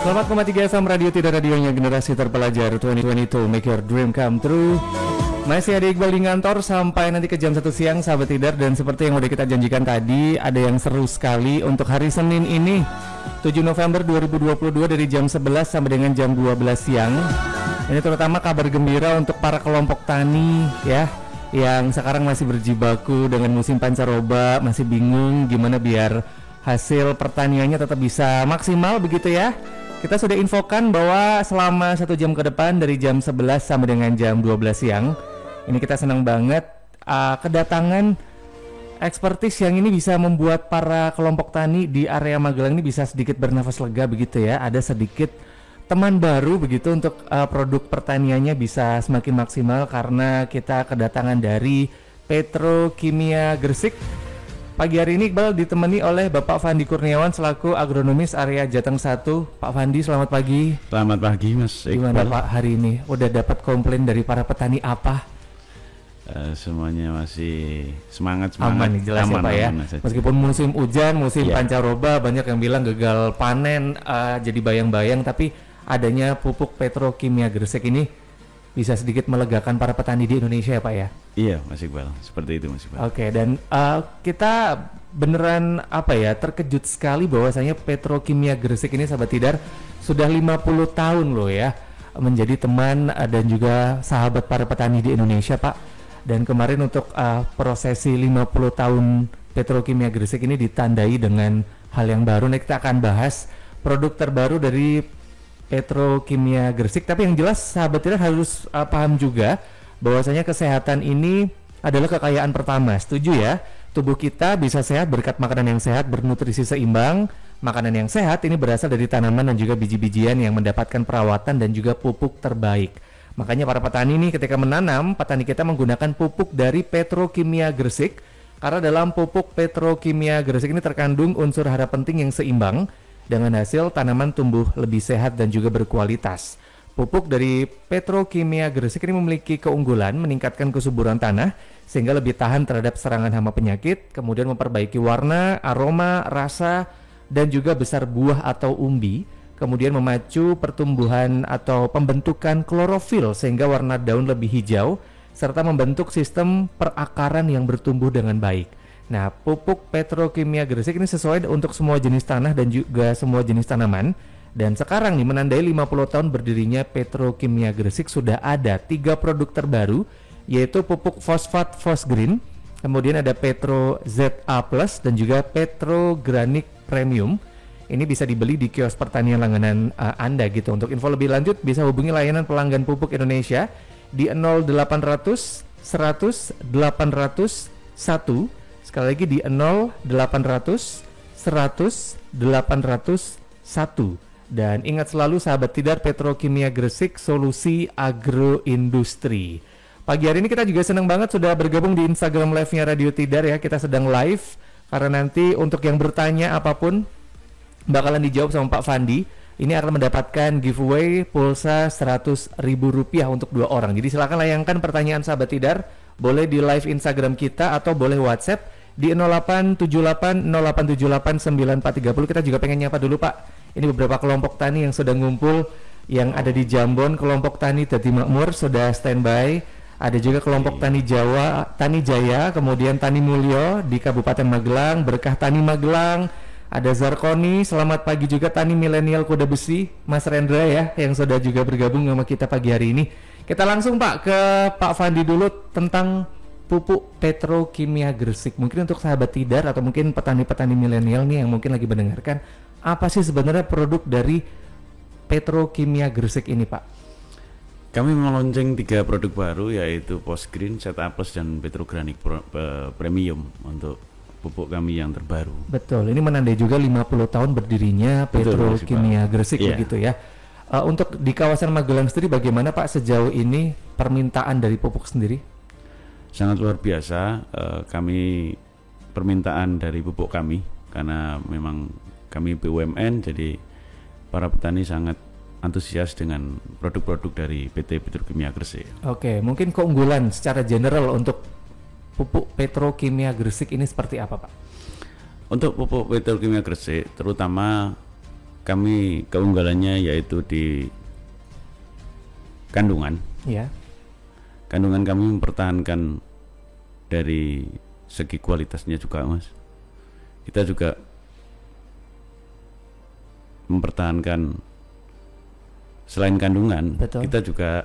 104,3 FM Radio Tidak Radionya Generasi Terpelajar 2022 Make your dream come true. Masih ada Iqbal di kantor sampai nanti ke jam 1 siang sahabat Tidar. Dan seperti yang udah kita janjikan tadi, ada yang seru sekali untuk hari Senin ini 7 November 2022 dari jam 11 sampai dengan jam 12 siang. Ini terutama kabar gembira untuk para kelompok tani ya, yang sekarang masih berjibaku dengan musim pancaroba, masih bingung gimana biar hasil pertaniannya tetap bisa maksimal begitu ya. Kita sudah infokan bahwa selama 1 jam ke depan dari jam 11 sampai dengan jam 12 siang ini kita senang banget kedatangan ekspertis yang ini bisa membuat para kelompok tani di area Magelang ini bisa sedikit bernafas lega begitu ya. Ada sedikit teman baru begitu untuk produk pertaniannya bisa semakin maksimal karena kita kedatangan dari Petrokimia Gresik. Pagi hari ini Iqbal ditemani oleh Bapak Fandi Kurniawan selaku agronomis area Jateng 1. Pak Fandi, selamat pagi. Selamat pagi Mas Iqbal. Gimana Pak hari ini? Udah dapat komplain dari para petani apa? Semuanya masih semangat. Aman nih jelas aman, ya Pak ya. Meskipun musim hujan, musim pancaroba banyak yang bilang gagal panen, jadi bayang-bayang, tapi adanya pupuk Petrokimia Gresik ini bisa sedikit melegakan para petani di Indonesia ya Pak ya? Iya Mas Iqbal, seperti itu Mas Iqbal. Oke, dan kita beneran terkejut sekali bahwasanya Petrokimia Gresik ini sahabat Tidar sudah 50 tahun loh ya menjadi teman dan juga sahabat para petani di Indonesia Pak. Dan kemarin untuk prosesi 50 tahun Petrokimia Gresik ini ditandai dengan hal yang baru. Nah, kita akan bahas produk terbaru dari Petrokimia Gresik, tapi yang jelas sahabat Tidar harus paham juga bahwasanya kesehatan ini adalah kekayaan pertama. Setuju ya? Tubuh kita bisa sehat berkat makanan yang sehat, bernutrisi seimbang. Makanan yang sehat ini berasal dari tanaman dan juga biji-bijian yang mendapatkan perawatan dan juga pupuk terbaik. Makanya para petani ini ketika menanam, petani kita menggunakan pupuk dari Petrokimia Gresik karena dalam pupuk Petrokimia Gresik ini terkandung unsur hara penting yang seimbang dengan hasil tanaman tumbuh lebih sehat dan juga berkualitas. Pupuk dari Petrokimia Gresik ini memiliki keunggulan meningkatkan kesuburan tanah sehingga lebih tahan terhadap serangan hama penyakit, kemudian memperbaiki warna, aroma, rasa, dan juga besar buah atau umbi, kemudian memacu pertumbuhan atau pembentukan klorofil sehingga warna daun lebih hijau, serta membentuk sistem perakaran yang bertumbuh dengan baik. Nah, pupuk Petrokimia Gresik ini sesuai untuk semua jenis tanah dan juga semua jenis tanaman. Dan sekarang nih menandai 50 tahun berdirinya Petrokimia Gresik sudah ada 3 produk terbaru, yaitu pupuk fosfat Fosgreen, kemudian ada Petro ZA Plus dan juga Petrogranik Premium. Ini bisa dibeli di kios pertanian langganan Anda gitu. Untuk info lebih lanjut bisa hubungi layanan pelanggan pupuk Indonesia di 0800 100 800 1. Sekali lagi di 0800 100 801. Dan ingat selalu sahabat Tidar, Petrokimia Gresik, solusi agroindustri. Pagi hari ini kita juga senang banget sudah bergabung di Instagram live-nya Radio Tidar ya. Kita sedang live karena nanti untuk yang bertanya apapun bakalan dijawab sama Pak Fandi. Ini akan mendapatkan giveaway pulsa Rp100.000 untuk 2 orang. Jadi silakan layangkan pertanyaan sahabat Tidar, boleh di live Instagram kita atau boleh WhatsApp di 0878 0878 9430. Kita juga pengen nyapa dulu Pak. Ini beberapa kelompok tani yang sudah ngumpul, yang ada di Jambon, kelompok tani Jati Makmur sudah standby. Ada juga kelompok tani Jawa, Tani Jaya, kemudian Tani Mulyo di Kabupaten Magelang, Berkah Tani Magelang. Ada Zarkoni, selamat pagi juga Tani Milenial Kuda Besi, Mas Rendra ya, yang sudah juga bergabung sama kita pagi hari ini. Kita langsung Pak ke Pak Fandi dulu tentang pupuk Petrokimia Gresik. Mungkin untuk sahabat Tidar atau mungkin petani-petani milenial nih yang mungkin lagi mendengarkan, apa sih sebenarnya produk dari Petrokimia Gresik ini Pak? Kami meluncurkan 3 produk baru, yaitu Fosgreen, ZA Plus, dan Petrogranik Premium untuk pupuk kami yang terbaru. Betul, ini menandai juga 50 tahun berdirinya Petrokimia Gresik begitu ya. Untuk di kawasan Magelang sendiri bagaimana Pak sejauh ini permintaan dari pupuk sendiri? Sangat luar biasa kami permintaan dari pupuk kami, karena memang kami BUMN, jadi para petani sangat antusias dengan produk-produk dari PT Petrokimia Gresik. Oke, mungkin keunggulan secara general untuk pupuk Petrokimia Gresik ini seperti apa Pak? Untuk pupuk Petrokimia Gresik terutama kami keunggulannya yaitu di kandungan. Ya. Kandungan kami mempertahankan dari segi kualitasnya juga, Mas. Kita juga mempertahankan selain kandungan, Betul. kita juga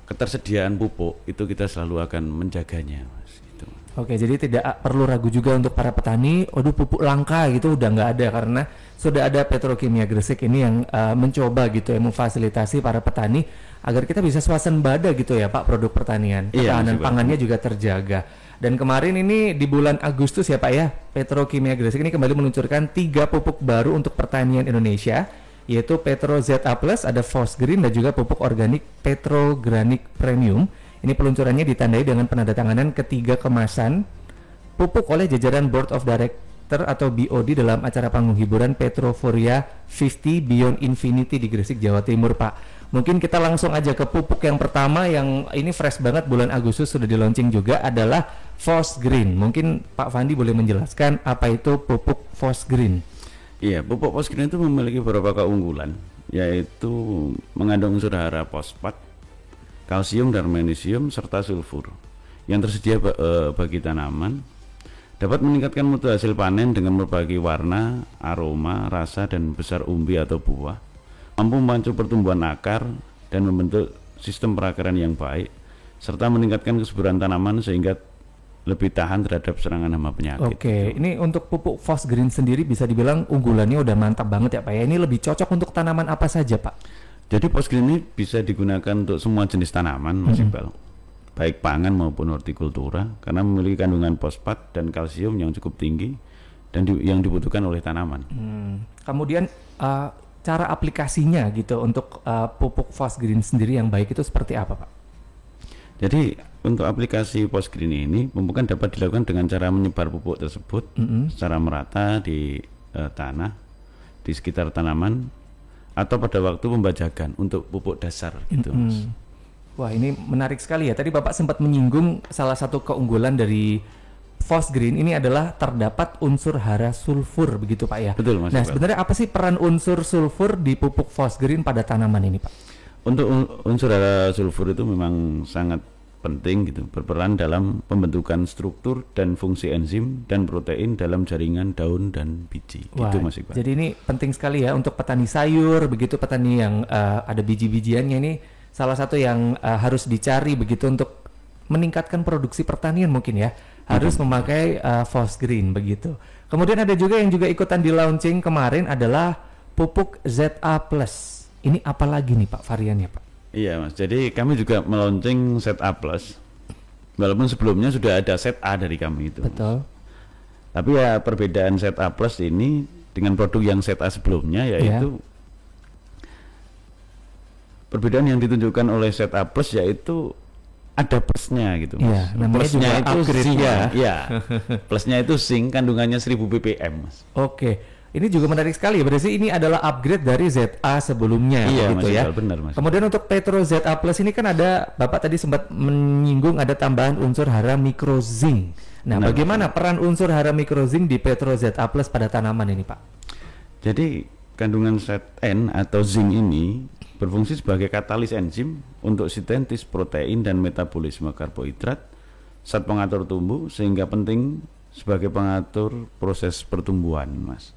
ketersediaan pupuk itu kita selalu akan menjaganya, Mas. Gitu. Oke, jadi tidak perlu ragu juga untuk para petani. Waduh, pupuk langka gitu udah nggak ada karena sudah ada Petrokimia Gresik ini yang mencoba gitu ya memfasilitasi para petani agar kita bisa swasembada gitu ya Pak produk pertanian. Ketahanan pangannya juga terjaga. Dan kemarin ini di bulan Agustus ya Pak ya, Petrokimia Gresik ini kembali meluncurkan 3 pupuk baru untuk pertanian Indonesia, yaitu Petro ZA+, ada Fos Green dan juga pupuk organik Petrogranik Premium. Ini peluncurannya ditandai dengan penandatanganan ketiga kemasan pupuk oleh jajaran Board of Director atau BOD dalam acara panggung hiburan Petroforia 50 Beyond Infinity di Gresik, Jawa Timur, Pak. Mungkin kita langsung aja ke pupuk yang pertama yang ini fresh banget, bulan Agustus sudah di launching juga, adalah Fos Green. Mungkin Pak Fandi boleh menjelaskan apa itu pupuk Fos Green? Iya, pupuk Fos Green itu memiliki beberapa keunggulan, yaitu mengandung unsur hara fosfat, kalsium dan magnesium serta sulfur yang tersedia bagi tanaman, dapat meningkatkan mutu hasil panen dengan berbagai warna, aroma, rasa dan besar umbi atau buah, mampu memacu pertumbuhan akar dan membentuk sistem perakaran yang baik, serta meningkatkan kesuburan tanaman sehingga lebih tahan terhadap serangan hama penyakit. Oke, ini untuk pupuk Fos Green sendiri bisa dibilang unggulannya udah mantap banget ya Pak ya. Ini lebih cocok untuk tanaman apa saja Pak? Jadi Fos Green ini bisa digunakan untuk semua jenis tanaman, Mas Iqbal, baik pangan maupun hortikultura, karena memiliki kandungan fosfat dan kalsium yang cukup tinggi dan yang dibutuhkan oleh tanaman. Kemudian cara aplikasinya gitu untuk pupuk Fos Green sendiri yang baik itu seperti apa Pak? Jadi untuk aplikasi Fos Green ini pemupukan dapat dilakukan dengan cara menyebar pupuk tersebut secara merata di tanah, di sekitar tanaman, atau pada waktu pembajakan untuk pupuk dasar gitu, Mas. Wah, ini menarik sekali ya. Tadi Bapak sempat menyinggung salah satu keunggulan dari Fos Green ini adalah terdapat unsur hara sulfur begitu Pak ya. Betul, Mas. Nah, sebenarnya apa sih peran unsur sulfur di pupuk Fos Green pada tanaman ini Pak? Untuk unsur hara sulfur itu memang sangat penting gitu, berperan dalam pembentukan struktur dan fungsi enzim dan protein dalam jaringan daun dan biji. Wah, gitu Mas Iqbal. Jadi ini penting sekali ya untuk petani sayur, begitu petani yang ada biji-bijiannya ini salah satu yang harus dicari begitu untuk meningkatkan produksi pertanian mungkin ya. Harus memakai Fos Green begitu. Kemudian ada juga yang juga ikutan di launching kemarin adalah pupuk ZA+. Ini apa lagi nih Pak variannya Pak? Iya Mas, jadi kami juga melaunching set A+, walaupun sebelumnya sudah ada set A dari kami itu. Betul. Tapi ya perbedaan set A+ ini dengan produk yang set A sebelumnya yaitu perbedaan yang ditunjukkan oleh set A+ yaitu ada plusnya gitu Mas. Iya, namanya plusnya juga itu upgrade zinc, ya. Iya. Plusnya itu zinc, kandungannya 1000 ppm Mas. Oke. Ini juga menarik sekali, berarti ini adalah upgrade dari ZA sebelumnya, iya, gitu Mas, ya. Benar, Mas. Kemudian untuk Petro ZA Plus ini kan ada, Bapak tadi sempat menyinggung ada tambahan unsur hara mikrozing. Nah, Benar, bagaimana peran unsur hara mikrozing di Petro ZA Plus pada tanaman ini, Pak? Jadi kandungan zat N atau zinc ini berfungsi sebagai katalis enzim untuk sintesis protein dan metabolisme karbohidrat saat pengatur tumbuh, sehingga penting sebagai pengatur proses pertumbuhan, Mas.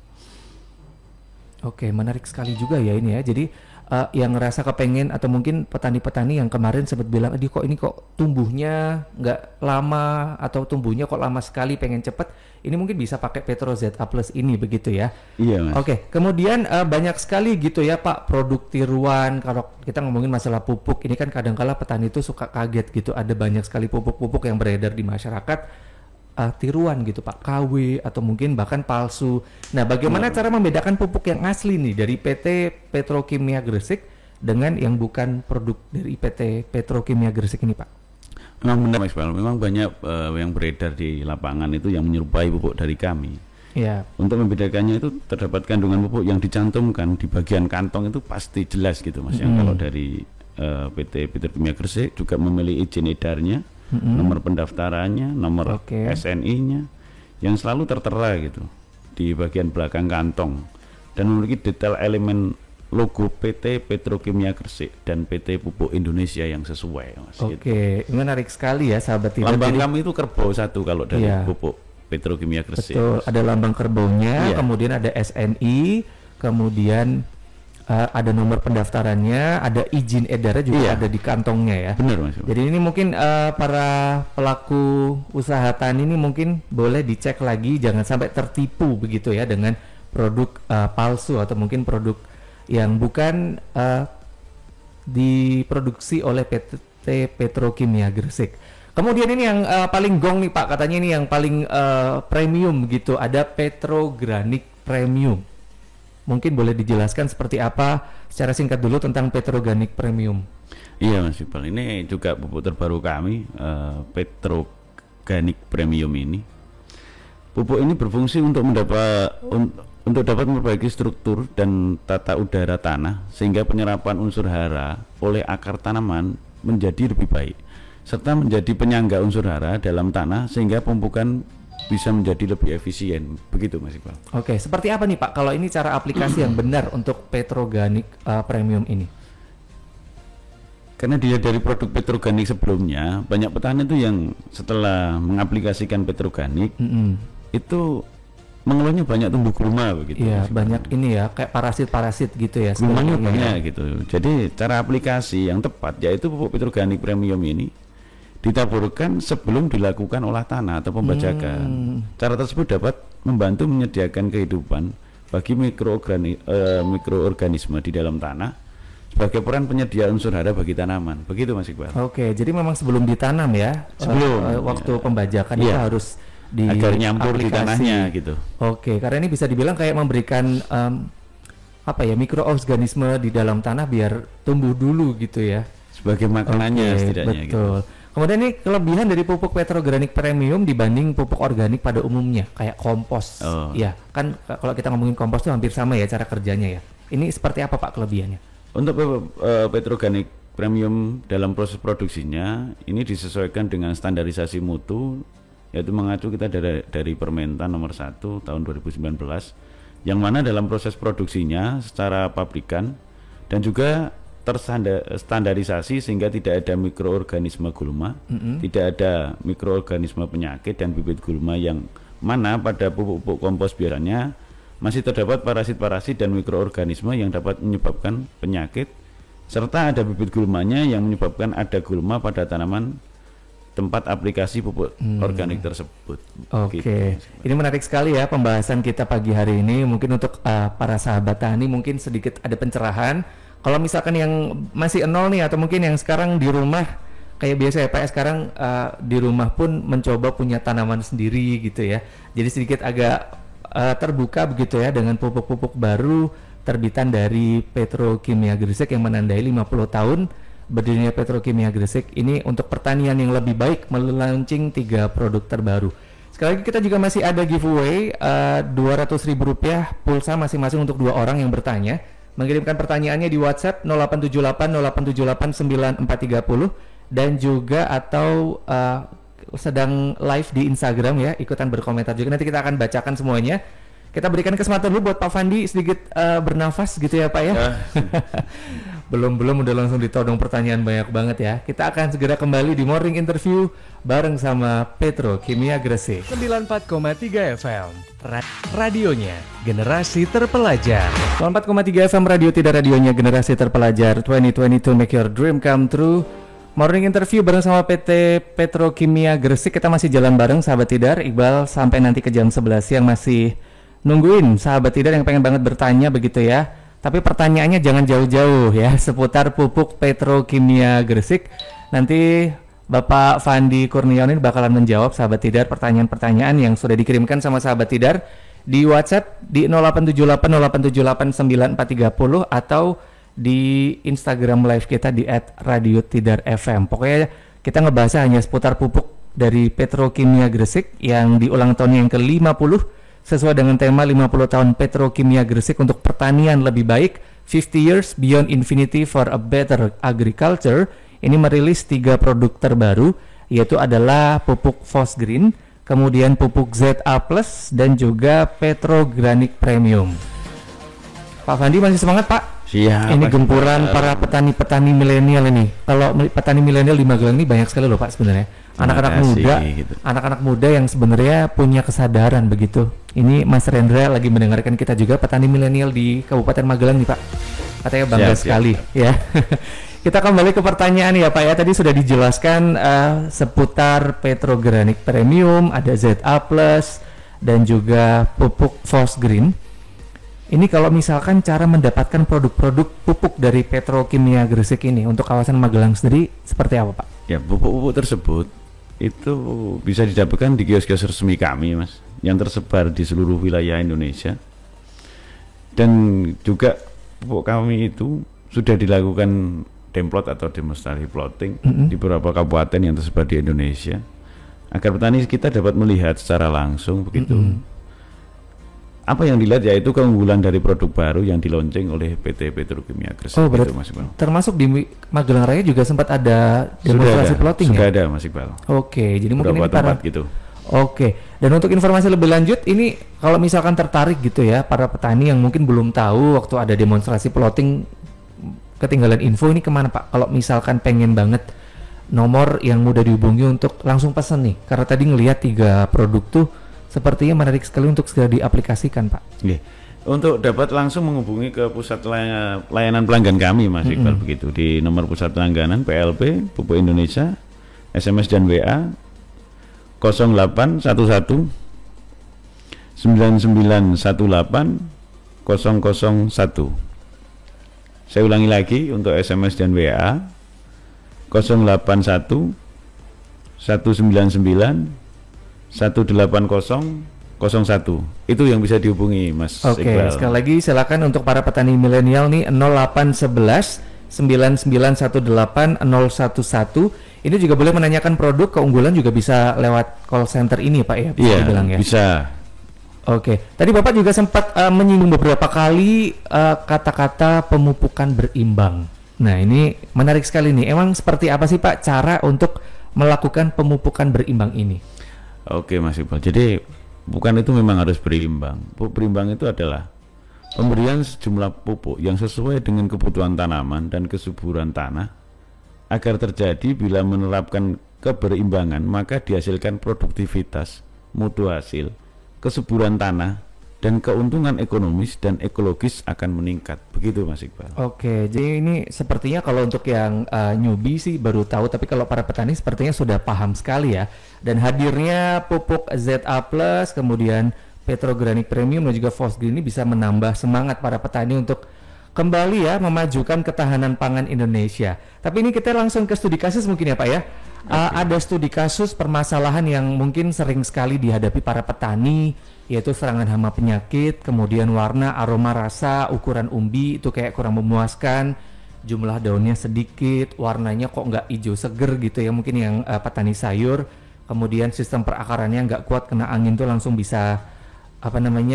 Oke, menarik sekali juga ya ini ya. Jadi yang ngerasa kepengen atau mungkin petani-petani yang kemarin sempat bilang, "Aduh kok ini kok tumbuhnya nggak lama atau tumbuhnya kok lama sekali, pengen cepet." Ini mungkin bisa pakai Petro ZA Plus ini begitu ya. Iya, Mas. Oke, kemudian banyak sekali gitu ya Pak produk tiruan. Kalau kita ngomongin masalah pupuk, ini kan kadang-kala petani itu suka kaget gitu. Ada banyak sekali pupuk-pupuk yang beredar di masyarakat. Tiruan gitu Pak, KW atau mungkin bahkan palsu. Nah, bagaimana cara membedakan pupuk yang asli nih dari PT Petrokimia Gresik dengan yang bukan produk dari PT Petrokimia Gresik ini Pak? Memang benar Mas Iqbal, memang banyak yang beredar di lapangan itu yang menyerupai pupuk dari kami. Ya. Untuk membedakannya itu terdapat kandungan pupuk yang dicantumkan di bagian kantong itu pasti jelas gitu Mas. Yang kalau dari PT Petrokimia Gresik juga memiliki izin edarnya, nomor pendaftarannya, nomor SNI-nya yang selalu tertera gitu di bagian belakang kantong, dan memiliki detail elemen logo PT Petrokimia Gresik dan PT Pupuk Indonesia yang sesuai, Mas. Oke, menarik sekali ya sahabat Tidar. Lambang kami itu kerbau satu kalau dari Iya. Pupuk Petrokimia Gresik. Betul, ada lambang kerbaunya, Iya. kemudian ada SNI, kemudian ada nomor pendaftarannya, ada izin edarnya juga Iya. ada di kantongnya ya. Benar, Mas. Jadi ini mungkin para pelaku usaha tani ini mungkin boleh dicek lagi, jangan sampai tertipu begitu ya dengan produk palsu atau mungkin produk yang bukan diproduksi oleh PT Petrokimia Gresik. Kemudian ini yang paling gong nih Pak, katanya ini yang paling premium gitu, ada Petrogranik Premium. Mungkin boleh dijelaskan seperti apa secara singkat dulu tentang Petrogranik Premium. Iya, Mas Iqbal, ini juga pupuk terbaru kami, Petrogranik Premium ini. Pupuk ini berfungsi untuk dapat memperbaiki struktur dan tata udara tanah sehingga penyerapan unsur hara oleh akar tanaman menjadi lebih baik, serta menjadi penyangga unsur hara dalam tanah sehingga pemupukan bisa menjadi lebih efisien. Begitu, Mas Iqbal. Oke, seperti apa nih Pak kalau ini cara aplikasi yang benar untuk Petrogranik Premium ini? Karena dilihat dari produk petroganik sebelumnya, banyak petani itu yang setelah mengaplikasikan petroganik itu mengeluarnya banyak tumbuh gulma begitu. Iya, Mas. banyak ini ya, kayak parasit-parasit gitu ya. Gulmanya sebenarnya banyak ya. gitu. Jadi cara aplikasi yang tepat yaitu pupuk petroganik premium ini ditaburkan sebelum dilakukan olah tanah atau pembajakan. Cara tersebut dapat membantu menyediakan kehidupan bagi mikroorganisme di dalam tanah sebagai peran penyedia unsur hara bagi tanaman. Begitu, Mas Iqbal. Oke, jadi memang sebelum ditanam ya, waktu pembajakan itu Iya. harus Agar nyampur di aplikasi. tanahnya gitu. Oke, karena ini bisa dibilang kayak memberikan mikroorganisme di dalam tanah biar tumbuh dulu gitu ya. Sebagai makanannya Oke, setidaknya gitu. betul. Kemudian ini kelebihan dari pupuk Petrogranik Premium dibanding pupuk organik pada umumnya kayak kompos. Oh. Ya, kan kalau kita ngomongin kompos itu hampir sama ya cara kerjanya ya. Ini seperti apa Pak kelebihannya? Untuk petroganik premium dalam proses produksinya ini disesuaikan dengan standarisasi mutu, yaitu mengacu kita dari Permentan nomor 1 tahun 2019 yang mana dalam proses produksinya secara pabrikan dan juga terstandarisasi sehingga tidak ada mikroorganisme gulma, tidak ada mikroorganisme penyakit dan bibit gulma yang mana pada pupuk-pupuk kompos biaranya masih terdapat parasit-parasit dan mikroorganisme yang dapat menyebabkan penyakit serta ada bibit gulmanya yang menyebabkan ada gulma pada tanaman tempat aplikasi pupuk organik tersebut. Oke, Gitu. ini menarik sekali ya pembahasan kita pagi hari ini. Mungkin untuk para sahabat tani mungkin sedikit ada pencerahan. Kalau misalkan yang masih nol nih atau mungkin yang sekarang di rumah kayak biasa ya Pak, sekarang di rumah pun mencoba punya tanaman sendiri gitu ya. Jadi sedikit agak terbuka begitu ya dengan pupuk-pupuk baru terbitan dari Petrokimia Gresik yang menandai 50 tahun berdirinya Petrokimia Gresik ini untuk pertanian yang lebih baik melaunching 3 produk terbaru. Sekali lagi kita juga masih ada giveaway Rp200.000 pulsa masing-masing untuk 2 orang yang bertanya. Mengirimkan pertanyaannya di WhatsApp 0878 dan juga atau sedang live di Instagram ya, ikutan berkomentar juga. Nanti kita akan bacakan semuanya. Kita berikan kesempatan dulu buat Pak Fandi sedikit bernafas gitu ya Pak ya. Belum udah langsung ditodong pertanyaan banyak banget ya. Kita akan segera kembali di Morning Interview bareng sama Petrokimia Gresik. 94,3 FM radionya generasi terpelajar. 94,3 FM Radio Tidak, radionya generasi terpelajar. 2022 make your dream come true. Morning Interview bareng sama PT Petrokimia Gresik. Kita masih jalan bareng sahabat Tidar, Iqbal, sampai nanti ke jam 11 siang masih nungguin sahabat Tidar yang pengen banget bertanya begitu ya. Tapi pertanyaannya jangan jauh-jauh ya, seputar pupuk Petrokimia Gresik. Nanti Bapak Fandi Kurniawan ini bakalan menjawab sahabat Tidar pertanyaan-pertanyaan yang sudah dikirimkan sama sahabat Tidar di WhatsApp di 0878 atau di Instagram live kita di @radiotidarfm. Pokoknya kita ngebahas hanya seputar pupuk dari Petrokimia Gresik yang di ulang tahun yang ke-50 sesuai dengan tema 50 tahun Petrokimia Gresik untuk pertanian lebih baik, 50 years beyond infinity for a better agriculture. Ini merilis 3 produk terbaru, yaitu adalah pupuk Fosgreen, kemudian pupuk ZA Plus dan juga Petrogranik Premium. Pak Fandi masih semangat Pak? Siap. Ini gempuran para petani-petani milenial ini. Kalau petani milenial di Magelang ini banyak sekali loh Pak sebenarnya. Anak-anak muda, gitu. anak-anak muda yang sebenarnya punya kesadaran begitu. Ini Mas Rendra lagi mendengarkan kita juga, petani milenial di Kabupaten Magelang nih Pak. Katanya bangga sekali ya. Kita kembali ke pertanyaan ya Pak ya. Tadi sudah dijelaskan seputar Petrogranik Premium, ada ZA Plus dan juga pupuk Fos Green. Ini kalau misalkan cara mendapatkan produk-produk pupuk dari Petrokimia Gresik ini untuk kawasan Magelang sendiri seperti apa Pak? Ya, pupuk-pupuk tersebut itu bisa didapatkan di kios-kios resmi kami Mas, yang tersebar di seluruh wilayah Indonesia. Dan juga pupuk kami itu sudah dilakukan demplot atau demonstrasi plotting di beberapa kabupaten yang tersebar di Indonesia, agar petani kita dapat melihat secara langsung begitu. Apa yang dilihat yaitu keunggulan dari produk baru yang dilaunching oleh PT Petrokimia Gresik. Oh, berarti termasuk di Magelang Raya juga sempat ada demonstrasi plotting sudah ya? Sudah ada Mas Iqbal. Oke, jadi mungkin ini para gitu. Oke, dan untuk informasi lebih lanjut ini kalau misalkan tertarik gitu ya para petani yang mungkin belum tahu waktu ada demonstrasi plotting ketinggalan info ini kemana Pak? Kalau misalkan pengen banget nomor yang mudah dihubungi untuk langsung pesan nih, karena tadi ngelihat 3 produk tuh sepertinya menarik sekali untuk segera diaplikasikan Pak. Yeah. Untuk dapat langsung menghubungi ke pusat layanan pelanggan kami Mas Iqbal begitu di nomor pusat langganan PLP Pupuk Indonesia, SMS dan WA 0811 9918 001. Saya ulangi lagi untuk SMS dan WA 081 199 18001. Itu yang bisa dihubungi Mas Iqbal. Sekali lagi silakan untuk para petani milenial nih 0811 9918 011. Ini juga boleh menanyakan produk keunggulan, juga bisa lewat call center ini Pak ya? Iya, bilang ya? bisa. Oke, tadi Bapak juga sempat menyinggung beberapa kali kata-kata pemupukan berimbang. Nah ini menarik sekali nih. Emang seperti apa sih Pak cara untuk melakukan pemupukan berimbang ini? Oke Mas Iqbal, jadi bukan itu memang harus berimbang. Pupuk berimbang itu adalah pemberian sejumlah pupuk yang sesuai dengan kebutuhan tanaman dan kesuburan tanah, agar terjadi bila menerapkan keberimbangan maka dihasilkan produktivitas, mutu hasil, kesuburan tanah, dan keuntungan ekonomis dan ekologis akan meningkat. Begitu Mas Iqbal. Oke, jadi ini sepertinya kalau untuk yang newbie sih baru tahu, tapi kalau para petani sepertinya sudah paham sekali ya. Dan hadirnya pupuk ZA Plus, kemudian Petrogranik Premium dan juga Fos Green ini bisa menambah semangat para petani untuk kembali ya memajukan ketahanan pangan Indonesia. Tapi ini kita langsung ke studi kasus mungkin ya Pak ya. Ada studi kasus permasalahan yang mungkin sering sekali dihadapi para petani, yaitu serangan hama penyakit, kemudian warna, aroma, rasa, ukuran umbi itu kayak kurang memuaskan, jumlah daunnya sedikit, warnanya kok nggak hijau seger gitu ya, mungkin yang petani sayur, kemudian sistem perakarannya nggak kuat, kena angin tuh langsung bisa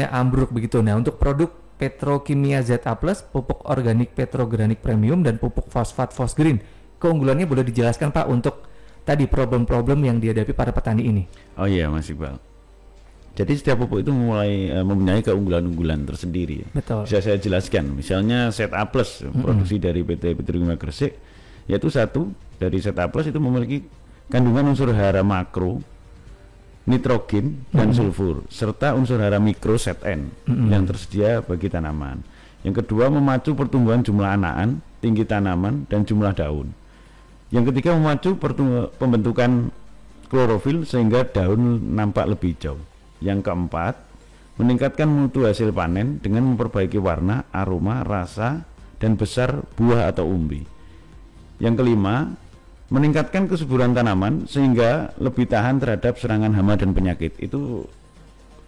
ambruk begitu. Nah untuk produk Petrokimia ZA Plus, pupuk organik Petrogranik Premium dan pupuk fosfat Fos Green, keunggulannya boleh dijelaskan Pak untuk tadi problem-problem yang dihadapi para petani ini? Oh iya Mas Iqbal. Jadi setiap pupuk itu mempunyai keunggulan-unggulan tersendiri. Betul. Bisa saya jelaskan. Misalnya ZA Plus, produksi dari PT Petrokimia Gresik, yaitu satu dari ZA Plus itu memiliki kandungan unsur hara makro, nitrogen dan sulfur, serta unsur hara mikro ZN yang tersedia bagi tanaman. Yang kedua, memacu pertumbuhan jumlah anakan, tinggi tanaman, dan jumlah daun. Yang ketiga, memacu pembentukan klorofil sehingga daun nampak lebih hijau. Yang keempat, meningkatkan mutu hasil panen dengan memperbaiki warna, aroma, rasa, dan besar buah atau umbi. Yang kelima, meningkatkan kesuburan tanaman sehingga lebih tahan terhadap serangan hama dan penyakit. Itu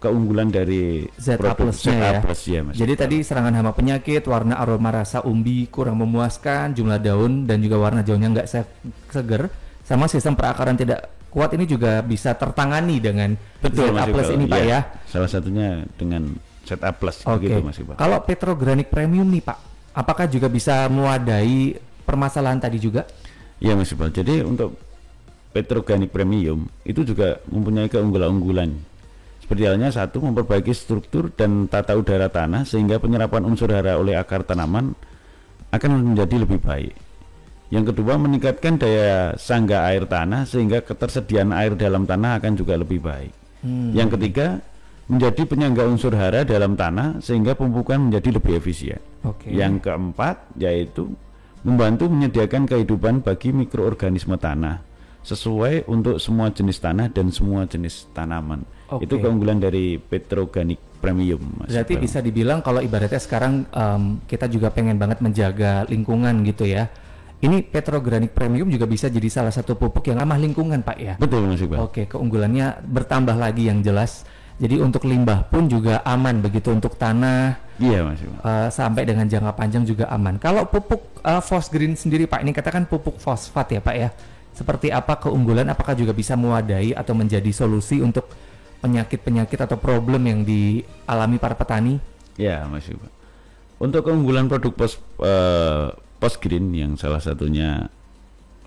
keunggulan dari ZA Plusnya ya. Mas. Jadi tadi serangan hama penyakit, warna, aroma, rasa umbi kurang memuaskan, jumlah daun dan juga warna daunnya nggak seger, sama sistem perakaran tidak kuat ini juga bisa tertangani dengan ZA Plus ini Pak ya. Salah satunya dengan ZA Plus begitu Mas Iqbal. Kalau Petrogranik Premium nih Pak, apakah juga bisa mewadahi permasalahan tadi juga? Iya Mas Iqbal. Jadi untuk Petrogranik Premium itu juga mempunyai keunggulan-unggulan Seperti halnya satu, memperbaiki struktur dan tata udara tanah sehingga penyerapan unsur hara oleh akar tanaman akan menjadi lebih baik. Yang kedua, meningkatkan daya sangga air tanah sehingga ketersediaan air dalam tanah akan juga lebih baik. Yang ketiga, menjadi penyangga unsur hara dalam tanah sehingga pemupukan menjadi lebih efisien. Yang keempat, yaitu membantu menyediakan kehidupan bagi mikroorganisme tanah sesuai untuk semua jenis tanah dan semua jenis tanaman. Itu keunggulan dari Petroganik Premium, Mas. Berarti bisa dibilang kalau ibaratnya sekarang kita juga pengen banget menjaga lingkungan gitu ya. Ini Petroganik Premium juga bisa jadi salah satu pupuk yang ramah lingkungan, Pak ya. Betul, Mas Iqbal. Keunggulannya bertambah lagi yang jelas. Jadi untuk limbah pun juga aman begitu untuk tanah. Iya, Mas Iqbal. Sampai dengan jangka panjang juga aman. Kalau pupuk Fosgreen sendiri, Pak, ini katakan pupuk fosfat ya, Pak ya. Seperti apa keunggulan? Apakah juga bisa mewadai atau menjadi solusi untuk penyakit-penyakit atau problem yang dialami para petani? Ya, Mas Iqbal. Untuk keunggulan produk Fosgreen yang salah satunya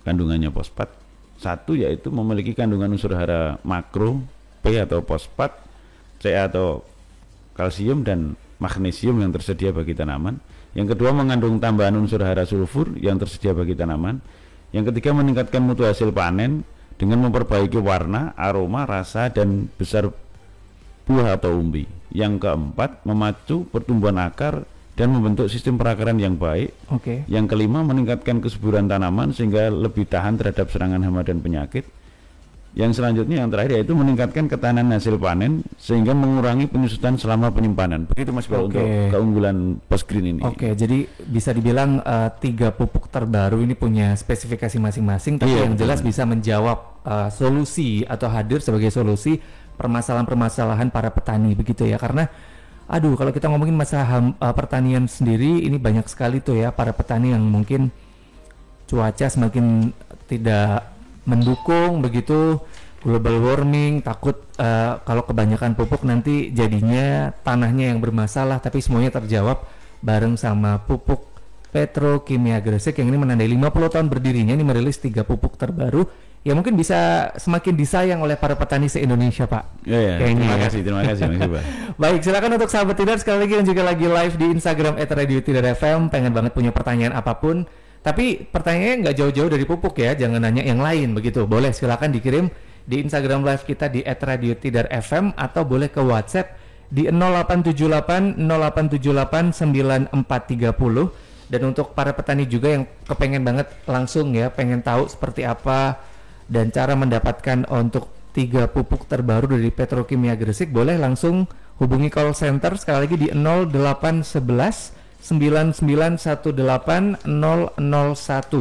kandungannya fosfat, satu yaitu memiliki kandungan unsur hara makro, P atau fosfat, C atau kalsium dan magnesium yang tersedia bagi tanaman. Yang kedua, mengandung tambahan unsur hara sulfur yang tersedia bagi tanaman. Yang ketiga, meningkatkan mutu hasil panen dengan memperbaiki warna, aroma, rasa, dan besar buah atau umbi. Yang keempat, memacu pertumbuhan akar dan membentuk sistem perakaran yang baik. Yang kelima, meningkatkan kesuburan tanaman sehingga lebih tahan terhadap serangan hama dan penyakit. Yang selanjutnya, yang terakhir, yaitu meningkatkan ketahanan hasil panen sehingga mengurangi penyusutan selama penyimpanan. Begitu, Mas Iqbal, untuk keunggulan Fosgreen ini. Jadi bisa dibilang 3 pupuk terbaru ini punya spesifikasi masing-masing, tapi yang jelas bisa menjawab solusi atau hadir sebagai solusi permasalahan-permasalahan para petani begitu ya. Karena kalau kita ngomongin masalah pertanian sendiri, ini banyak sekali tuh ya para petani yang mungkin cuaca semakin tidak mendukung begitu, global warming, takut kalau kebanyakan pupuk nanti jadinya tanahnya yang bermasalah, tapi semuanya terjawab bareng sama pupuk Petrokimia Gresik yang ini menandai 50 tahun berdirinya. Ini merilis 3 pupuk terbaru yang mungkin bisa semakin disayang oleh para petani se-Indonesia, Pak. Terima kasih Mas Iqbal. Baik, silakan untuk sahabat Tidar sekali lagi yang juga lagi live di Instagram @radio_tidar_fm, pengen banget punya pertanyaan apapun. Tapi pertanyaannya nggak jauh-jauh dari pupuk ya, jangan nanya yang lain begitu. Boleh silakan dikirim di Instagram live kita di @radio_tidar_fm atau boleh ke WhatsApp di 0878 0878 9430. Dan untuk para petani juga yang kepengen banget langsung ya, pengen tahu seperti apa dan cara mendapatkan untuk 3 pupuk terbaru dari Petrokimia Gresik, boleh langsung hubungi call center sekali lagi di 0811 9918 001.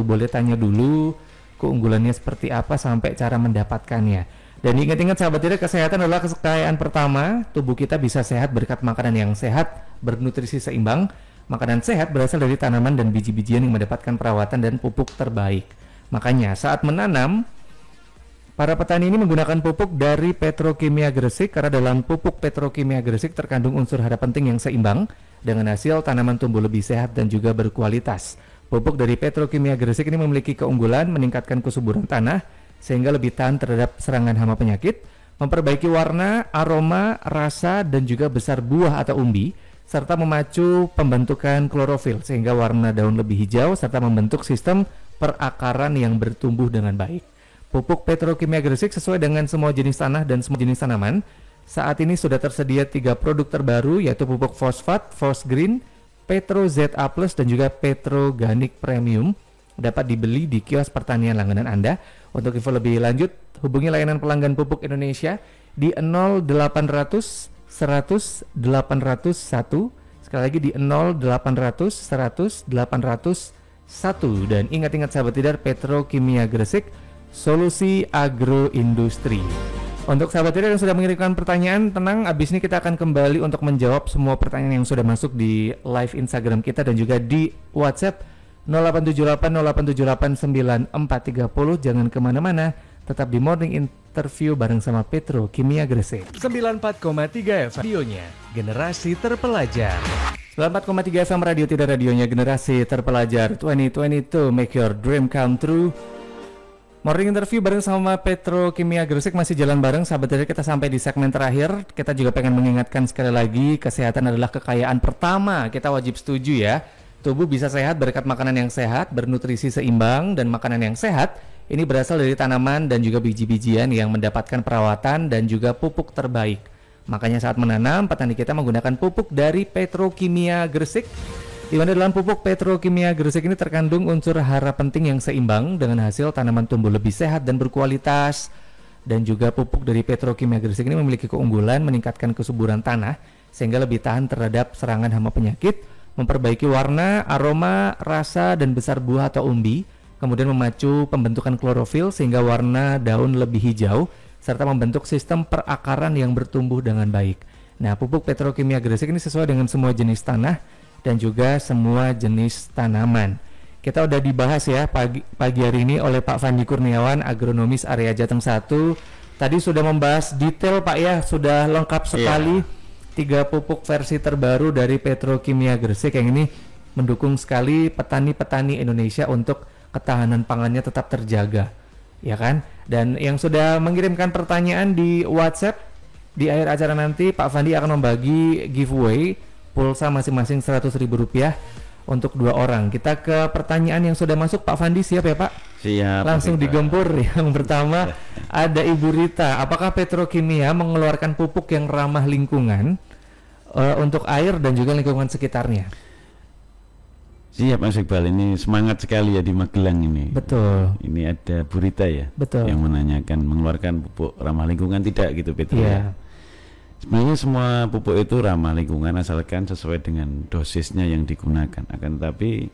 Boleh tanya dulu keunggulannya seperti apa sampai cara mendapatkannya. Dan ingat-ingat sahabat Tidar, kesehatan adalah kekayaan pertama. Tubuh kita bisa sehat berkat makanan yang sehat, bernutrisi seimbang. Makanan sehat berasal dari tanaman dan biji-bijian yang mendapatkan perawatan dan pupuk terbaik. Makanya saat menanam, para petani ini menggunakan pupuk dari Petrokimia Gresik karena dalam pupuk Petrokimia Gresik terkandung unsur hara penting yang seimbang dengan hasil tanaman tumbuh lebih sehat dan juga berkualitas. Pupuk dari Petrokimia Gresik ini memiliki keunggulan meningkatkan kesuburan tanah sehingga lebih tahan terhadap serangan hama penyakit, memperbaiki warna, aroma, rasa, dan juga besar buah atau umbi, serta memacu pembentukan klorofil sehingga warna daun lebih hijau serta membentuk sistem perakaran yang bertumbuh dengan baik. Pupuk Petrokimia Gresik sesuai dengan semua jenis tanah dan semua jenis tanaman. Saat ini sudah tersedia 3 produk terbaru, yaitu pupuk fosfat, Fosgreen, Petro ZA+, dan juga Petroganik Premium. Dapat dibeli di kios pertanian langganan Anda. Untuk info lebih lanjut, hubungi layanan pelanggan pupuk Indonesia di 0800 100 801. Sekali lagi di 0800 100 801. Dan ingat-ingat sahabat Tidar, Petrokimia Gresik, solusi agroindustri. Untuk sahabat Tidar yang sudah mengirimkan pertanyaan, tenang, abis ini kita akan kembali untuk menjawab semua pertanyaan yang sudah masuk di live Instagram kita dan juga di WhatsApp 0878 0878 9430. Jangan kemana-mana, tetap di Morning Interview bareng sama Petrokimia Gresik. 94,3 FM radionya generasi terpelajar. 94,3 FM Radio Tidar, radionya generasi terpelajar. 2022 make your dream come true. Morning interview bareng sama Petrokimia Gresik masih jalan bareng sahabat Tidar. Kita sampai di segmen terakhir. Kita juga pengen mengingatkan sekali lagi, kesehatan adalah kekayaan pertama. Kita wajib setuju ya. Tubuh bisa sehat berkat makanan yang sehat, bernutrisi seimbang, dan makanan yang sehat ini berasal dari tanaman dan juga biji-bijian yang mendapatkan perawatan dan juga pupuk terbaik. Makanya saat menanam, petani kita menggunakan pupuk dari Petrokimia Gresik, di mana dalam pupuk Petrokimia Gresik ini terkandung unsur hara penting yang seimbang dengan hasil tanaman tumbuh lebih sehat dan berkualitas. Dan juga pupuk dari Petrokimia Gresik ini memiliki keunggulan meningkatkan kesuburan tanah sehingga lebih tahan terhadap serangan hama penyakit, memperbaiki warna, aroma, rasa, dan besar buah atau umbi, kemudian memacu pembentukan klorofil sehingga warna daun lebih hijau, serta membentuk sistem perakaran yang bertumbuh dengan baik. Nah, pupuk Petrokimia Gresik ini sesuai dengan semua jenis tanah dan juga semua jenis tanaman. Kita udah dibahas ya pagi hari ini oleh Pak Fandi Kurniawan, agronomis area Jateng 1. Tadi sudah membahas detail Pak ya, sudah lengkap sekali. 3 pupuk versi terbaru dari Petrokimia Gresik yang ini mendukung sekali petani-petani Indonesia untuk ketahanan pangannya tetap terjaga, ya kan? Dan yang sudah mengirimkan pertanyaan di WhatsApp, di akhir acara nanti Pak Fandi akan membagi giveaway pulsa masing-masing Rp100.000 untuk 2 orang. Kita ke pertanyaan yang sudah masuk. Pak Fandi siap ya Pak? Siap. Langsung digempur. Yang pertama ada Ibu Rita. Apakah Petrokimia mengeluarkan pupuk yang ramah lingkungan untuk air dan juga lingkungan sekitarnya? Siap Mas Iqbal, ini semangat sekali ya di Magelang ini. Betul. Ini ada Bu Rita ya. Betul. Yang menanyakan mengeluarkan pupuk ramah lingkungan tidak gitu Petro Iya. ya. Sebenarnya semua pupuk itu ramah lingkungan asalkan sesuai dengan dosisnya yang digunakan. Akan tetapi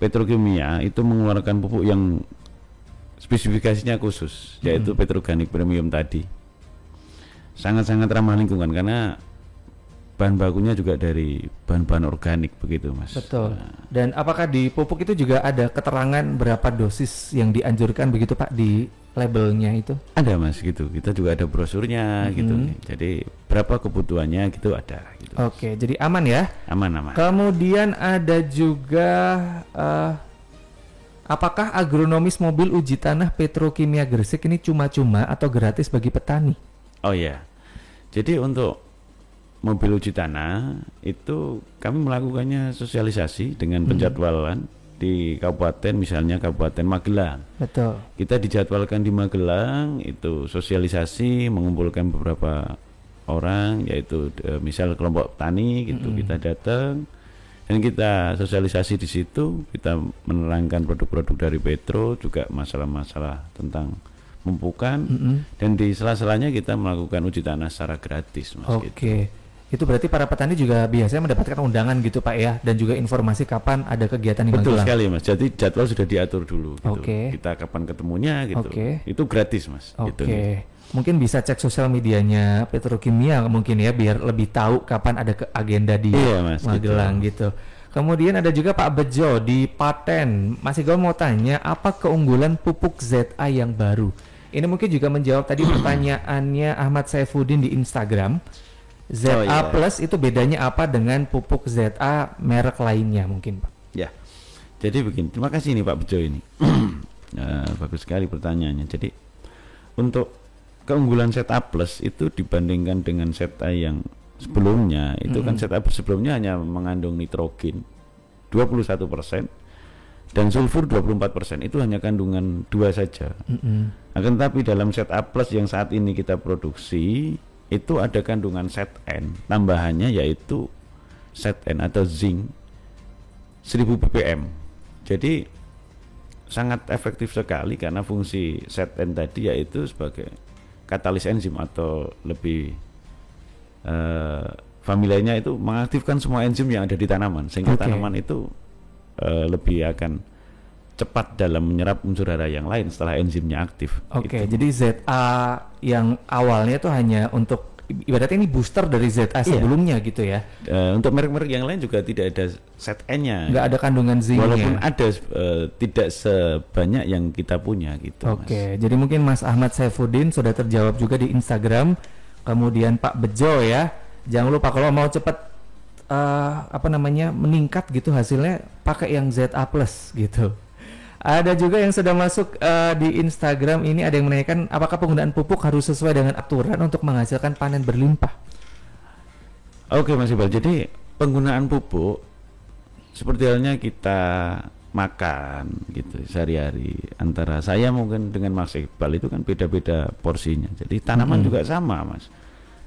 Petrokimia itu mengeluarkan pupuk yang spesifikasinya khusus, yaitu Petroganik Premium tadi. Sangat-sangat ramah lingkungan karena bahan bakunya juga dari bahan-bahan organik begitu Mas. Betul. Dan apakah di pupuk itu juga ada keterangan berapa dosis yang dianjurkan begitu Pak di labelnya itu? Ada Mas gitu. Kita juga ada brosurnya gitu. Jadi berapa kebutuhannya gitu ada gitu. Oke, jadi aman ya? Aman. Kemudian ada juga apakah agronomis mobil uji tanah Petrokimia Gresik ini cuma-cuma atau gratis bagi petani? Oh ya. Jadi untuk mobil uji tanah itu kami melakukannya sosialisasi dengan penjadwalan di kabupaten, misalnya Kabupaten Magelang. Betul. Kita dijadwalkan di Magelang, itu sosialisasi mengumpulkan beberapa orang, yaitu misal kelompok tani gitu. Kita datang dan kita sosialisasi di situ, kita menerangkan produk-produk dari Petro, juga masalah-masalah tentang pemupukan, dan di sela-selanya kita melakukan uji tanah secara gratis Mas. Oke. Gitu. Itu berarti para petani juga biasanya mendapatkan undangan gitu Pak ya, dan juga informasi kapan ada kegiatan di Betul Magelang. sekali Mas. Jadi jadwal sudah diatur dulu gitu. Oke. Kita kapan ketemunya gitu. Oke. Itu gratis Mas. Oke. Gitu nih. Mungkin bisa cek sosial medianya Petrokimia mungkin ya, biar lebih tahu kapan ada agenda di Iya, Mas, Magelang gitu. Kemudian ada juga Pak Bejo di Paten. Masih gue mau tanya, apa keunggulan pupuk ZA yang baru? Ini mungkin juga menjawab tadi pertanyaannya Ahmad Saifuddin di Instagram. ZA Plus itu bedanya apa dengan pupuk ZA merek lainnya mungkin Pak? Ya. Jadi begini, terima kasih nih Pak Bejo ini. Bagus sekali pertanyaannya. Jadi untuk keunggulan ZA Plus itu dibandingkan dengan ZA yang sebelumnya, itu kan ZA sebelumnya hanya mengandung nitrogen 21% dan sulfur 24%. Itu hanya kandungan 2 saja. Akan tetapi dalam ZA Plus yang saat ini kita produksi itu ada kandungan ZN, tambahannya yaitu ZN atau zinc 1000 ppm. Jadi sangat efektif sekali karena fungsi ZN tadi yaitu sebagai katalis enzim, atau lebih familiarnya itu mengaktifkan semua enzim yang ada di tanaman, sehingga tanaman itu lebih akan cepat dalam menyerap unsur hara yang lain setelah enzimnya aktif. Oke, jadi ZA yang awalnya itu hanya untuk ibaratnya ini booster dari ZA sebelumnya gitu ya. Untuk merek-merek yang lain juga tidak ada ZN-nya. Nggak ada kandungan zinc-nya. Walaupun ada tidak sebanyak yang kita punya gitu. Oke, jadi mungkin Mas Ahmad Saifuddin sudah terjawab juga di Instagram. Kemudian Pak Bejo ya, jangan lupa kalau mau cepat meningkat gitu hasilnya, pakai yang ZA Plus gitu. Ada juga yang sudah masuk di Instagram ini, ada yang menanyakan apakah penggunaan pupuk harus sesuai dengan aturan untuk menghasilkan panen berlimpah? Oke Mas Iqbal, jadi penggunaan pupuk seperti halnya kita makan gitu sehari-hari, antara saya mungkin dengan Mas Iqbal itu kan beda-beda porsinya. Jadi tanaman juga sama Mas,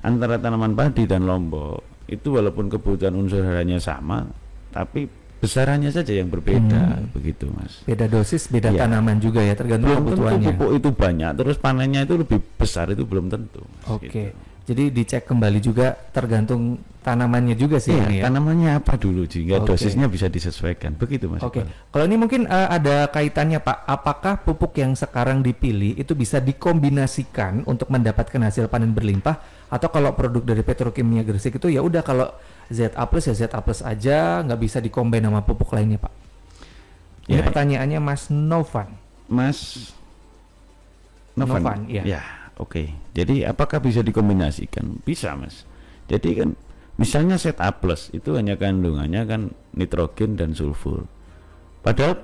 antara tanaman padi dan lombok itu walaupun kebutuhan unsur harianya sama, tapi besarannya saja yang berbeda, begitu Mas. Beda dosis, beda tanaman juga ya, tergantung Belum kebutuhannya. tentu pupuk itu banyak, terus panennya itu lebih besar, itu belum tentu Mas, Oke, gitu. jadi dicek kembali juga tergantung tanamannya juga sih ini ya. Tanamannya apa dulu sehingga Oke. dosisnya bisa disesuaikan, begitu Mas. Oke, Iqbal. kalau ini mungkin ada kaitannya Pak, apakah pupuk yang sekarang dipilih itu bisa dikombinasikan untuk mendapatkan hasil panen berlimpah, atau kalau produk dari Petrokimia Gresik itu ya udah kalau ZA+ ya ZA+ aja, nggak bisa dikombin sama pupuk lainnya Pak? Ini Ya, pertanyaannya Mas Novan. Mas Novan, iya. Ya, oke. Jadi apakah bisa dikombinasikan? Bisa Mas. Jadi kan misalnya ZA+ itu hanya kandungannya kan nitrogen dan sulfur. Padahal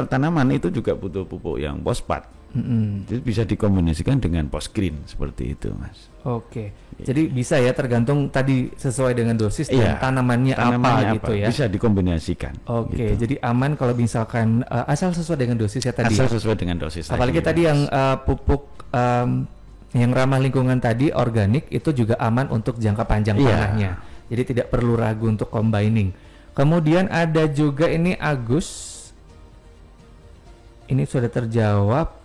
tanaman itu juga butuh pupuk yang fosfat. Jadi bisa dikombinasikan dengan Postgreen seperti itu Mas. Oke, jadi bisa ya tergantung tadi sesuai dengan dosis dan tanamannya apa gitu ya. Bisa dikombinasikan. Oke, gitu. jadi aman kalau misalkan asal sesuai dengan dosis ya tadi. Asal ya? sesuai dengan dosis. Apalagi tadi yang pupuk yang ramah lingkungan tadi organik itu juga aman untuk jangka panjang tanahnya. Jadi tidak perlu ragu untuk combining. Kemudian ada juga ini Agus. Ini sudah terjawab.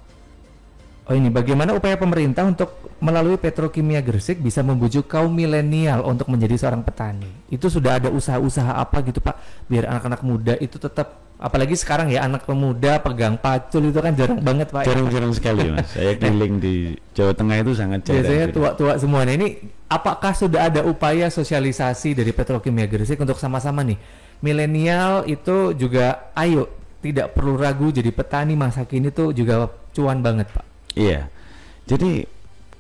Oh ini, bagaimana upaya pemerintah untuk melalui Petrokimia Gresik bisa membujuk kaum milenial untuk menjadi seorang petani? Itu sudah ada usaha-usaha apa gitu Pak, biar anak-anak muda itu tetap, apalagi sekarang ya anak pemuda pegang pacul itu kan jarang banget Pak. Jarang-jarang sekali Mas. Saya keliling di Jawa Tengah itu sangat jarang. Biasanya tua-tua semua. Nah ini apakah sudah ada upaya sosialisasi dari Petrokimia Gresik untuk sama-sama nih milenial itu juga ayo tidak perlu ragu jadi petani masa kini tuh juga cuan banget Pak? Iya, jadi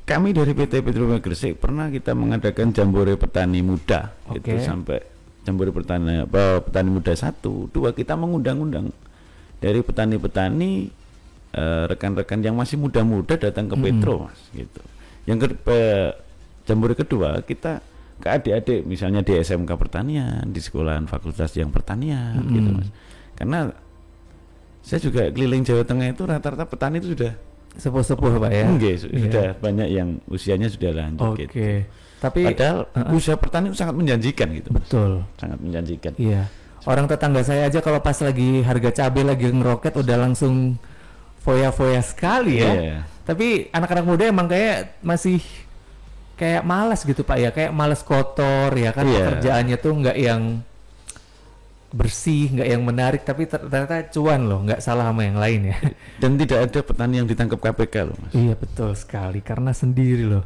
kami dari PT Petrokimia Gresik pernah kita mengadakan jambore petani muda, itu sampai jambore petani muda 1, 2 kita mengundang-undang dari petani-petani rekan-rekan yang masih muda-muda datang ke Petro Mas, gitu. Yang jambore kedua kita ke adik-adik misalnya di SMK Pertanian, di sekolahan fakultas yang pertanian, gitu Mas. Karena saya juga keliling Jawa Tengah itu rata-rata petani itu sudah sepuh-sepuh Pak ya. Sudah banyak yang usianya sudah lanjut gitu. Tapi padahal usaha petani sangat menjanjikan gitu. Betul. Sangat menjanjikan. Iya. Orang tetangga saya aja kalau pas lagi harga cabai lagi ngeroket udah langsung foya-foya sekali ya. Tapi anak-anak muda emang kayak masih kayak malas gitu Pak ya, kayak malas kotor ya kan, pekerjaannya tuh nggak yang bersih, nggak yang menarik, tapi ternyata cuan loh, nggak salah sama yang lain ya. Dan tidak ada petani yang ditangkap KPK loh Mas. Iya betul sekali, karena sendiri loh.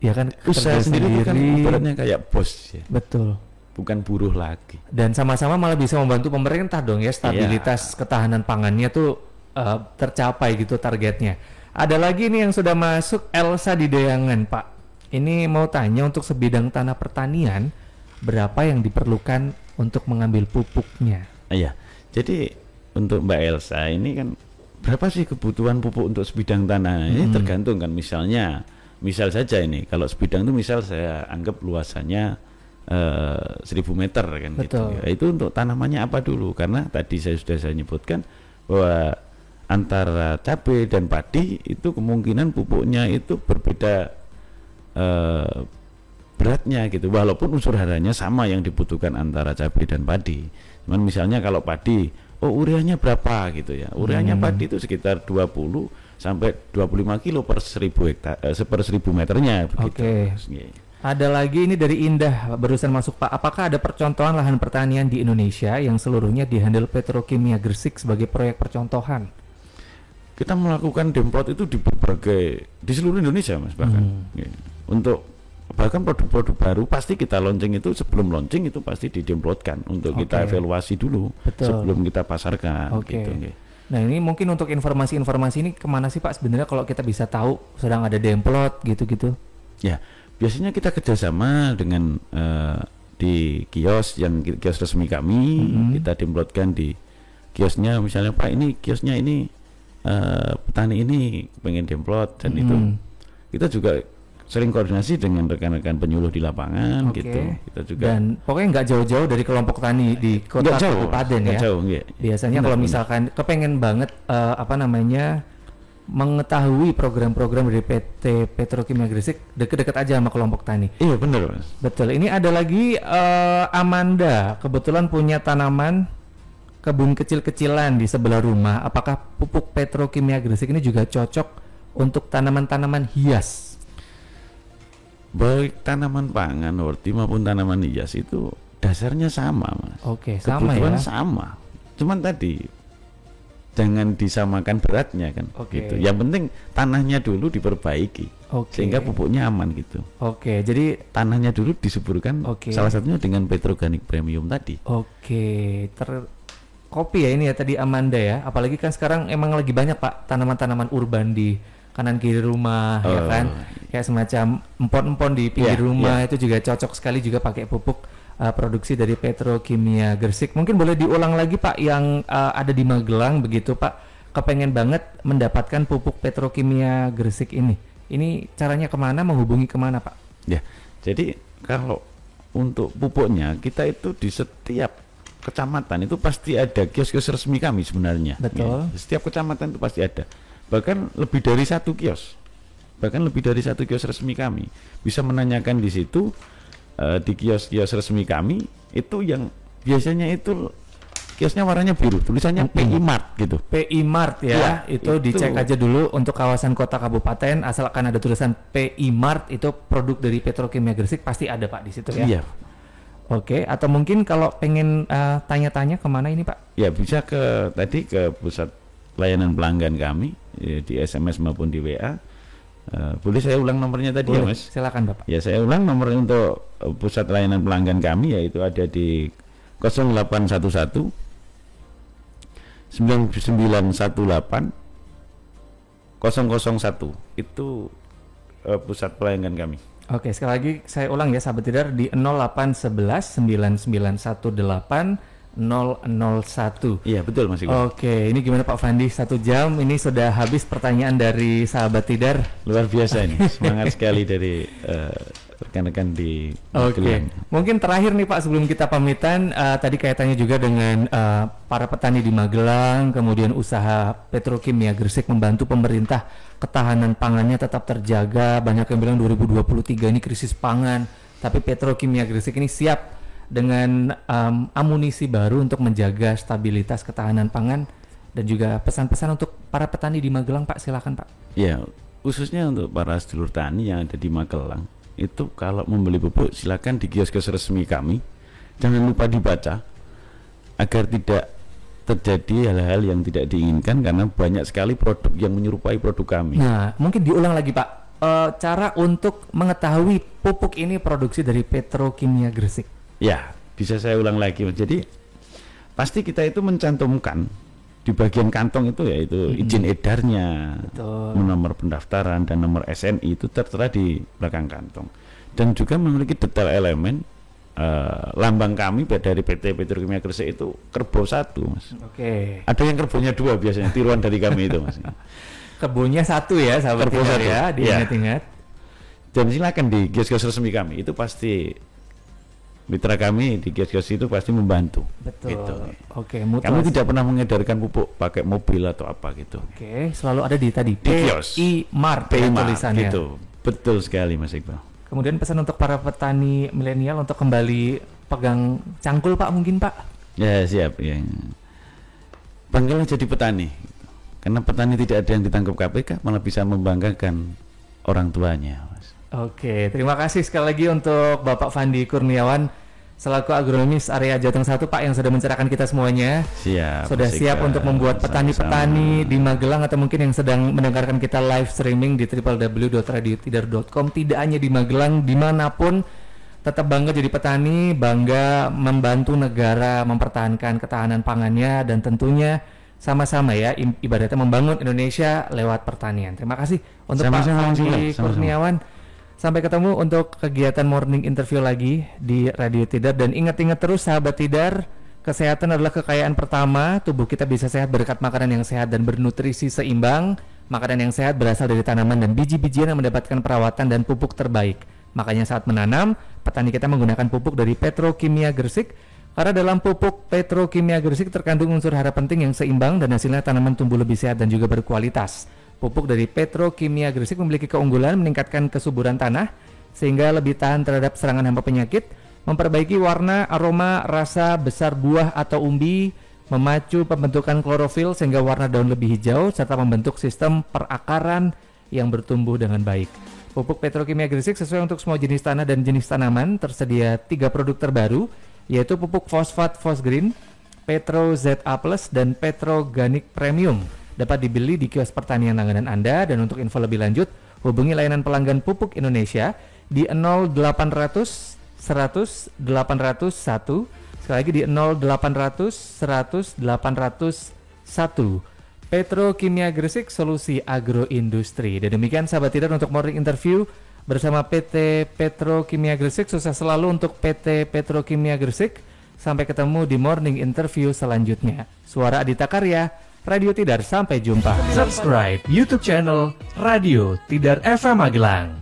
Ya kan, usaha sendiri kan ibaratnya kayak bos ya. Betul. Bukan buruh lagi. Dan sama-sama malah bisa membantu pemerintah dong ya, stabilitas ketahanan pangannya tuh tercapai gitu targetnya. Ada lagi nih yang sudah masuk, Elsa di Deangan Pak. Ini mau tanya untuk sebidang tanah pertanian, berapa yang diperlukan untuk mengambil pupuknya? Iya, jadi untuk Mbak Elsa ini kan berapa sih kebutuhan pupuk untuk sebidang tanah? Ini tergantung kan, misal saja ini kalau sebidang itu misal saya anggap luasannya 1000 meter kan. Gitu. Ya, itu untuk tanamannya apa dulu? Karena tadi sudah saya nyebutkan bahwa antara cabai dan padi itu kemungkinan pupuknya itu berbeda beratnya gitu, walaupun unsur harianya sama yang dibutuhkan antara cabai dan padi. Cuman misalnya kalau padi, ureanya berapa gitu ya, ureanya padi itu sekitar 20 sampai 25 kilo per 1000 meternya begitu. Ada lagi ini dari Indah, barusan masuk Pak, apakah ada percontohan lahan pertanian di Indonesia yang seluruhnya dihandle Petrokimia Gresik sebagai proyek percontohan? Kita melakukan demplot itu di seluruh Indonesia Mas, bahkan untuk bahkan produk-produk baru pasti kita launching itu, sebelum launching itu pasti didemplotkan untuk kita evaluasi dulu. Sebelum kita pasarkan gitu. Nah ini mungkin untuk informasi-informasi ini kemana sih Pak sebenarnya kalau kita bisa tahu sedang ada demplot gitu-gitu? Ya biasanya kita kerjasama dengan di kios resmi kami, kita demplotkan di kiosnya misalnya Pak ini kiosnya ini petani ini pengen demplot dan itu kita juga sering koordinasi dengan rekan-rekan penyuluh di lapangan gitu. Kita juga dan pokoknya nggak jauh-jauh dari kelompok tani di kota kabupaten ya. Jauh, biasanya kalau misalkan kepengen banget mengetahui program-program dari PT Petrokimia Gresik, deket-deket aja sama kelompok tani. Iya benar Mas. Betul. Ini ada lagi Amanda kebetulan punya tanaman kebun kecil-kecilan di sebelah rumah. Apakah pupuk Petrokimia Gresik ini juga cocok untuk tanaman-tanaman hias? Baik tanaman pangan, horti maupun tanaman hias itu dasarnya sama Mas. Oke, sama kebutuhan ya. sama. Cuman tadi jangan disamakan beratnya kan. Gitu. Yang penting tanahnya dulu diperbaiki. Sehingga pupuknya aman gitu. Jadi tanahnya dulu disuburkan. Salah satunya dengan Petroganik Premium tadi. Kopi ya ini ya tadi Amanda ya. Apalagi kan sekarang emang lagi banyak Pak tanaman-tanaman urban di kanan kiri rumah ya kan, kayak semacam empon-empon di pinggir rumah itu juga cocok sekali juga pakai pupuk produksi dari Petrokimia Gresik. Mungkin boleh diulang lagi Pak yang ada di Magelang begitu Pak, kepengen banget mendapatkan pupuk Petrokimia Gresik ini caranya kemana, menghubungi kemana Pak? Ya, jadi kalau untuk pupuknya kita itu di setiap kecamatan itu pasti ada kios-kios resmi kami sebenarnya. Betul. Ya, setiap kecamatan itu pasti ada. Bahkan lebih dari satu kios resmi kami bisa menanyakan di situ di kios-kios resmi kami itu yang biasanya itu kiosnya warnanya biru tulisannya PI Mart gitu. PI Mart ya, itu dicek aja dulu untuk kawasan kota kabupaten asalkan ada tulisan PI Mart itu produk dari Petrokimia Gresik pasti ada Pak di situ ya. Iya. Atau mungkin kalau pengen tanya-tanya kemana ini Pak? Ya bisa ke pusat layanan pelanggan kami di SMS maupun di WA. Boleh saya ulang nomornya tadi? Boleh, ya Mas? Silakan Bapak. Ya saya ulang nomor untuk pusat layanan pelanggan kami yaitu ada di 0811 9918 001 itu pusat pelayanan kami. Sekali lagi saya ulang ya sahabat Tidar di 0811 9918 001. Iya betul Mas Iqbal. Ini gimana Pak Fandi, 1 jam ini sudah habis pertanyaan dari sahabat Tidar. Luar biasa ini, semangat sekali dari rekan-rekan di Mungkin terakhir nih Pak sebelum kita pamitan, tadi kaitannya juga dengan para petani di Magelang, kemudian usaha Petrokimia Gresik membantu pemerintah ketahanan pangannya tetap terjaga. Banyak yang bilang 2023 ini krisis pangan, tapi Petrokimia Gresik ini siap dengan amunisi baru untuk menjaga stabilitas ketahanan pangan. Dan juga pesan-pesan untuk para petani di Magelang Pak, silakan Pak. Ya, khususnya untuk para sedulur tani yang ada di Magelang, itu kalau membeli pupuk silakan di kios-kios resmi kami. Jangan lupa dibaca agar tidak terjadi hal-hal yang tidak diinginkan karena banyak sekali produk yang menyerupai produk kami. Nah, mungkin diulang lagi Pak, cara untuk mengetahui pupuk ini produksi dari Petrokimia Gresik. Ya, bisa saya ulang lagi. Jadi pasti kita itu mencantumkan di bagian kantong itu yaitu izin edarnya, nomor pendaftaran dan nomor SNI itu tertera di belakang kantong. Dan juga memiliki detail elemen lambang kami dari PT Petrokimia Gresik itu kerbau 1 Mas. Ada yang kerbonya 2 biasanya, tiruan dari kami itu Mas. Kebunnya 1 ya sahabat Tidar ya, diingat-ingat. Dan silakan di kios-kios resmi kami itu pasti mitra kami di kios-kios itu pasti membantu. Betul. Gitu. Kami tidak pernah mengedarkan pupuk pakai mobil atau apa gitu. Selalu ada di tadi PI Mart tulisannya. Gitu. Betul sekali Mas Iqbal. Kemudian pesan untuk para petani milenial untuk kembali pegang cangkul Pak mungkin Pak. Ya siap ya. Banggalah jadi petani. Karena petani tidak ada yang ditangkap KPK, malah bisa membanggakan orang tuanya Mas. Terima kasih sekali lagi untuk Bapak Fandi Kurniawan selaku agronomis area Jateng 1 Pak yang sudah mencerahkan kita semuanya. Sudah siap untuk membuat petani-petani di Magelang atau mungkin yang sedang mendengarkan kita live streaming di www.radiotidar.com. Tidak hanya di Magelang, dimanapun tetap bangga jadi petani, bangga membantu negara mempertahankan ketahanan pangannya dan tentunya sama-sama ya ibaratnya membangun Indonesia lewat pertanian. Terima kasih untuk Pak Fandi Kurniawan. Sampai ketemu untuk kegiatan morning interview lagi di Radio Tidar. Dan ingat-ingat terus sahabat Tidar, Kesehatan adalah kekayaan pertama. Tubuh kita bisa sehat berkat makanan yang sehat dan bernutrisi seimbang. Makanan yang sehat berasal dari tanaman dan biji-bijian yang mendapatkan perawatan dan pupuk terbaik. Makanya saat menanam, petani kita menggunakan pupuk dari Petrokimia Gresik. Karena dalam pupuk Petrokimia Gresik terkandung unsur hara penting yang seimbang dan hasilnya tanaman tumbuh lebih sehat dan juga berkualitas. Pupuk dari Petrokimia Gresik memiliki keunggulan meningkatkan kesuburan tanah sehingga lebih tahan terhadap serangan hama penyakit, memperbaiki warna, aroma, rasa, besar buah atau umbi, memacu pembentukan klorofil sehingga warna daun lebih hijau, serta membentuk sistem perakaran yang bertumbuh dengan baik. Pupuk Petrokimia Gresik sesuai untuk semua jenis tanah dan jenis tanaman. Tersedia 3 produk terbaru, yaitu pupuk fosfat Fosgreen, Petro ZA+, dan Petroganik Premium. Dapat dibeli di kios pertanian langganan Anda, dan untuk info lebih lanjut, hubungi layanan pelanggan pupuk Indonesia di 0800 100 801, sekali lagi di 0800 100 801. Petrokimia Gresik, solusi agroindustri. Dan demikian sahabat Tidar untuk morning interview bersama PT Petrokimia Gresik. Sukses selalu untuk PT Petrokimia Gresik. Sampai ketemu di morning interview selanjutnya. Suara Adita Karya, Radio Tidar, sampai jumpa. Subscribe YouTube channel Radio Tidar FM Magelang.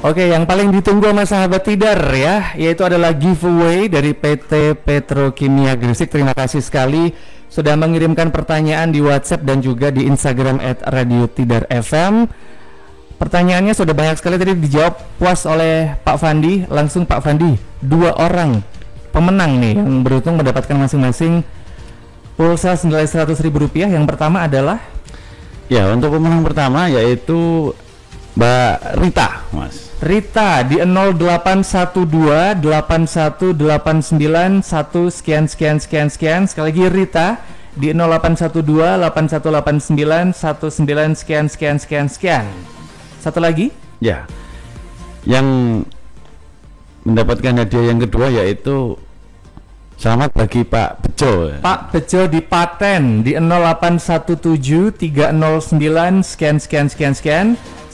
Oke, yang paling ditunggu sama sahabat Tidar ya, yaitu adalah giveaway dari PT Petrokimia Gresik. Terima kasih sekali sudah mengirimkan pertanyaan di WhatsApp dan juga di Instagram @radiotidar_fm. Pertanyaannya sudah banyak sekali, tadi dijawab puas oleh Pak Fandi. Langsung Pak Fandi, 2 orang pemenang nih yang beruntung mendapatkan masing-masing pulsa senilai Rp100.000. Yang pertama adalah, Ya, untuk pemenang pertama yaitu Mbak Rita, Mas. Rita di 0812 8189 1 sekian. Sekali lagi Rita di 0812 8189 19 sekian. Satu lagi? Ya. Yang mendapatkan hadiah yang kedua yaitu selamat bagi Pak Bejo. Pak Bejo di Paten di 0817 309 sekian.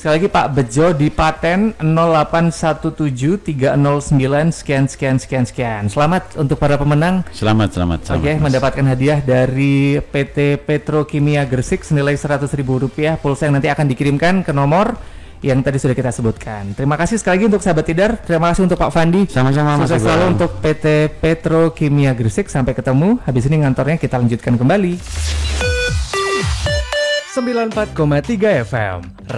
Sekali lagi Pak Bejo di Paten 0817 309 sekian. Selamat untuk para pemenang. Selamat. Oke, mendapatkan hadiah dari PT Petrokimia Gresik senilai Rp100.000, pulsa yang nanti akan dikirimkan ke nomor yang tadi sudah kita sebutkan. Terima kasih sekali lagi untuk sahabat Tidar. Terima kasih untuk Pak Fandi. Sama-sama, Mas. Sukses selalu untuk PT Petrokimia Gresik. Sampai ketemu. Habis ini ngantornya kita lanjutkan kembali. 94,3 FM